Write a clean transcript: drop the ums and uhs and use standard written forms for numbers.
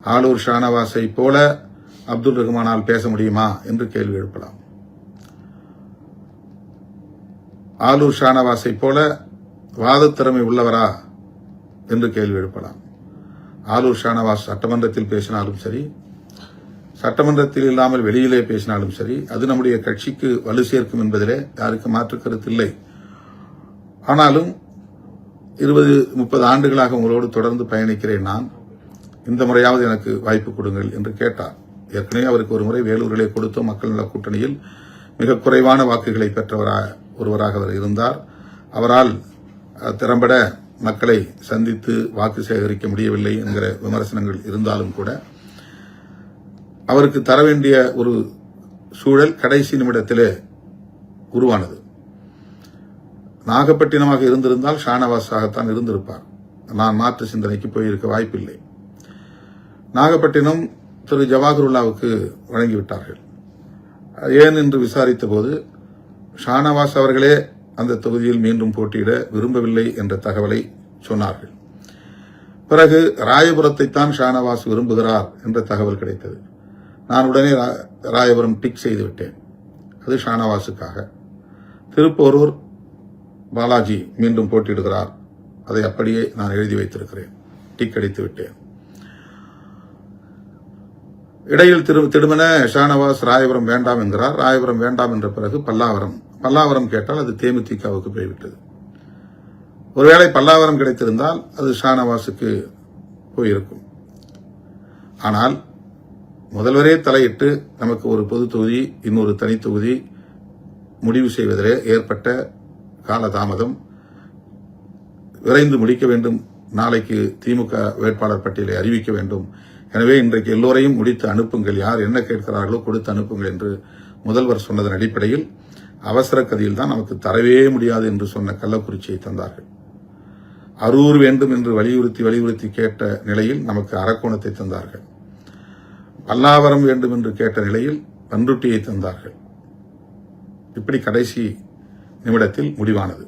ஆலூர் ஷானவாஸை போல அப்துல் ரஹ்மானால் பேச முடியுமா என்று கேள்வி எழுப்பலாம். ஆலூர் ஷானவாஸை போல வாதத்திறமை உள்ளவரா என்று கேள்வி எழுப்பலாம். ஆலூர் ஷானவாஸ் சட்டமன்றத்தில் பேசினாலும் சரி, சட்டமன்றத்தில் இல்லாமல் வெளியிலே பேசினாலும் சரி, அது நம்முடைய கட்சிக்கு வலு சேர்க்கும் என்பதிலே யாருக்கு மாற்று கருத்து இல்லை. ஆனாலும் 20-30 ஆண்டுகளாக உங்களோடு தொடர்ந்து பயணிக்கிறேன் நான், இந்த முறையாவது எனக்கு வாய்ப்பு கொடுங்கள் என்று கேட்டார். ஏற்கனவே அவருக்கு ஒரு முறை வேலூரிலே கொடுத்த மக்கள் நல கூட்டணியில் மிக குறைவான வாக்குகளை பெற்ற ஒருவராக அவர் இருந்தார். அவரால் திறம்பட மக்களை சந்தித்து வாக்கு சேகரிக்க முடியவில்லை என்கிற விமர்சனங்கள் இருந்தாலும் கூட அவருக்கு தர வேண்டிய ஒரு சூழல் கடைசி நிமிடத்திலே உருவானது. நாகப்பட்டினமாக இருந்திருந்தால் ஷானவாஸாகத்தான் இருந்திருப்பார். நான் மாற்று சிந்தனைக்கு போயிருக்க வாய்ப்பில்லை. நாகப்பட்டினம் திரு ஜவாஹருல்லாவுக்கு வழங்கிவிட்டார்கள். ஏன் என்று விசாரித்த போது ஷானவாஸ் அவர்களே அந்த தொகுதியில் மீண்டும் போட்டியிட விரும்பவில்லை என்ற தகவலை சொன்னார்கள். பிறகு ராயபுரத்தைத்தான் ஷானவாஸ் விரும்புகிறார் என்ற தகவல் கிடைத்தது. நான் உடனே ராயபுரம் டிக் செய்துவிட்டேன். அது ஷானவாஸுக்காக. திருப்போரூர் பாலாஜி மீண்டும் போட்டியிடுகிறார், அதை அப்படியே நான் எழுதி வைத்திருக்கிறேன், டிக் அடித்து விட்டேன். இடையில் திடுமென ஷானவாஸ் ராயபுரம் வேண்டாம் என்கிறார். ராயபுரம் வேண்டாம் என்ற பிறகு பல்லாவரம் கேட்டால் அது தேமுதிகவுக்கு போய்விட்டது. ஒருவேளை பல்லாவரம் கிடைத்திருந்தால் அது ஷானவாஸுக்கு போயிருக்கும். ஆனால் முதல்வரே தலையிட்டு நமக்கு ஒரு பொது தொகுதி, இன்னொரு தனி தொகுதி முடிவு செய்வதிலே ஏற்பட்ட காலதாமதம் விரைந்து முடிக்க வேண்டும். நாளைக்கு திமுக வேட்பாளர் பட்டியலை அறிவிக்க வேண்டும். எனவே இன்றைக்கு எல்லோரையும் முடித்து அனுப்புங்கள், யார் என்ன கேட்கிறார்களோ கொடுத்து அனுப்புங்கள் என்று முதல்வர் சொன்னதன் அடிப்படையில் அவசர கதியில் தான் நமக்கு தரவே முடியாது என்று சொன்ன கள்ளக்குறிச்சியை தந்தார்கள். அரூர் வேண்டும் என்று வலியுறுத்தி கேட்ட நிலையில் நமக்கு அரக்கோணத்தை தந்தார்கள். பல்லாவரம் வேண்டும் என்று கேட்ட நிலையில் பன்ருட்டியை தந்தார்கள். இப்படி கடைசி நிமிடத்தில் முடிவானது.